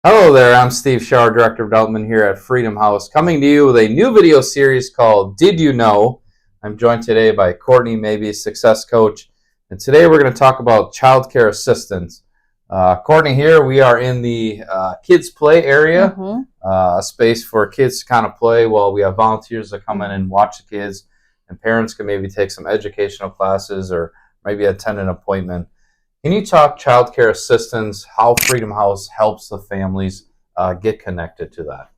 Hello there, I'm Steve Schauer, Director of Development here at Freedom House, coming to you with a new video series called Did You Know? I'm joined today by Courtney Maybe, Success Coach, and today we're going to talk about Childcare Assistance. Courtney, here we are in the kids play area, a space for kids to kind of play while we have volunteers that come in and watch the kids, and parents can maybe take some educational classes or maybe attend an appointment. Can you talk childcare assistance, how Freedom House helps the families get connected to that?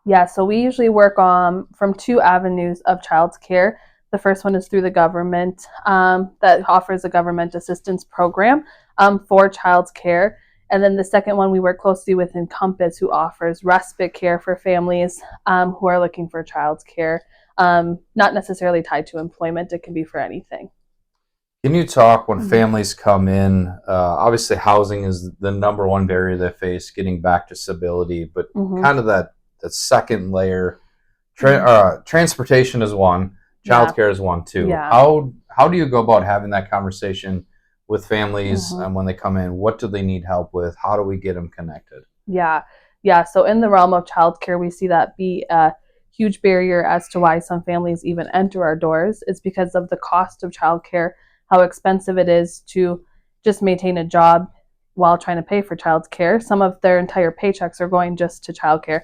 Yeah, so we usually work on from two avenues of childcare. The first one is through the government that offers a government assistance program for childcare. And then the second one, we work closely with Encompass, who offers respite care for families who are looking for childcare, not necessarily tied to employment. It can be for anything. Can you talk when families come in? Obviously, housing is the number one barrier they face, getting back to stability, but kind of that second layer. Transportation is one, childcare is one too. Yeah. How do you go about having that conversation with families when they come in? What do they need help with? How do we get them connected? Yeah. So in the realm of childcare, we see that be a huge barrier as to why some families even enter our doors. It's because of the cost of childcare, how expensive it is to just maintain a job while trying to pay for childcare. Some of their entire paychecks are going just to childcare.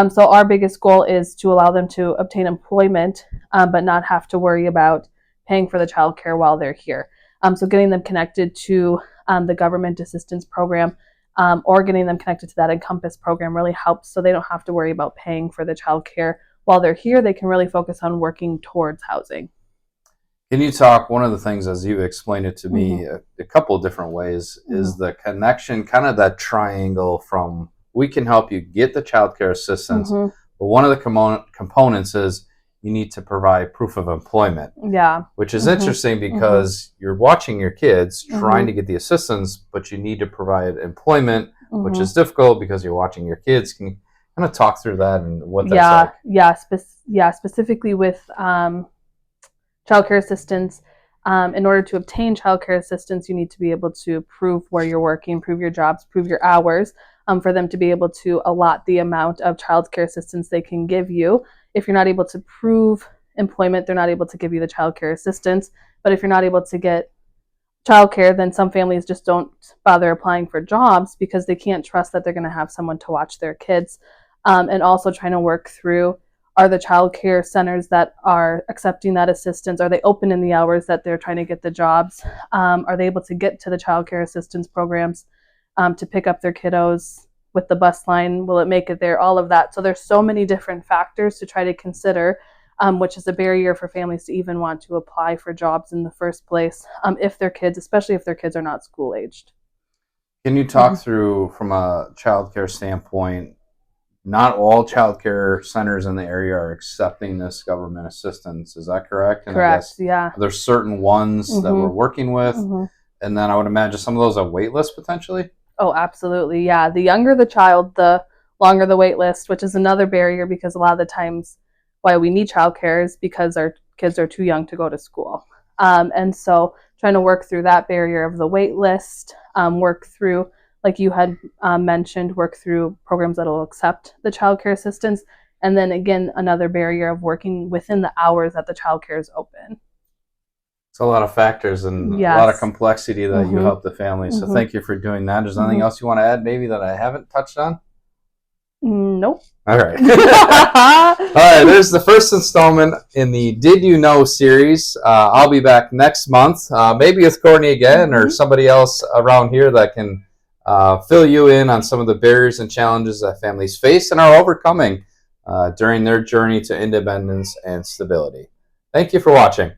So our biggest goal is to allow them to obtain employment, but not have to worry about paying for the childcare while they're here. So getting them connected to the government assistance program or getting them connected to that Encompass program really helps, so they don't have to worry about paying for the childcare while they're here. They can really focus on working towards housing. Can you talk, one of the things as you explained it to me a couple of different ways, is the connection, kind of that triangle from we can help you get the childcare assistance, but one of the components is you need to provide proof of employment. Yeah. Which is interesting because you're watching your kids trying to get the assistance, but you need to provide employment, which is difficult because you're watching your kids. Can you kind of talk through that and what that's like? Specifically with childcare assistance, in order to obtain childcare assistance, you need to be able to prove where you're working, prove your jobs, prove your hours, for them to be able to allot the amount of childcare assistance they can give you. If you're not able to prove employment, they're not able to give you the childcare assistance. But if you're not able to get childcare, then some families just don't bother applying for jobs because they can't trust that they're going to have someone to watch their kids. And also trying to work through, are the child care centers that are accepting that assistance, are they open in the hours that they're trying to get the jobs? Are they able to get to the child care assistance programs to pick up their kiddos with the bus line? Will it make it there? All of that. So there's so many different factors to try to consider, which is a barrier for families to even want to apply for jobs in the first place, if their kids, especially if their kids are not school aged. Can you talk through, from a child care standpoint, not all child care centers in the area are accepting this government assistance. Is that correct? And Correct, I guess yeah. there's certain ones that we're working with, and then I would imagine some of those are wait lists potentially? Oh, absolutely, yeah. The younger the child, the longer the wait list, which is another barrier because a lot of the times why we need childcare is because our kids are too young to go to school. And so trying to work through that barrier of the wait list, work through, like you had mentioned, work through programs that will accept the childcare assistance. And then again, another barrier of working within the hours that the childcare is open. It's a lot of factors and a lot of complexity that you help the family. So thank you for doing that. Is there anything else you want to add maybe that I haven't touched on? Nope. All right. All right, there's the first installment in the Did You Know series. I'll be back next month, maybe with Courtney again or somebody else around here that can fill you in on some of the barriers and challenges that families face and are overcoming during their journey to independence and stability. Thank you for watching.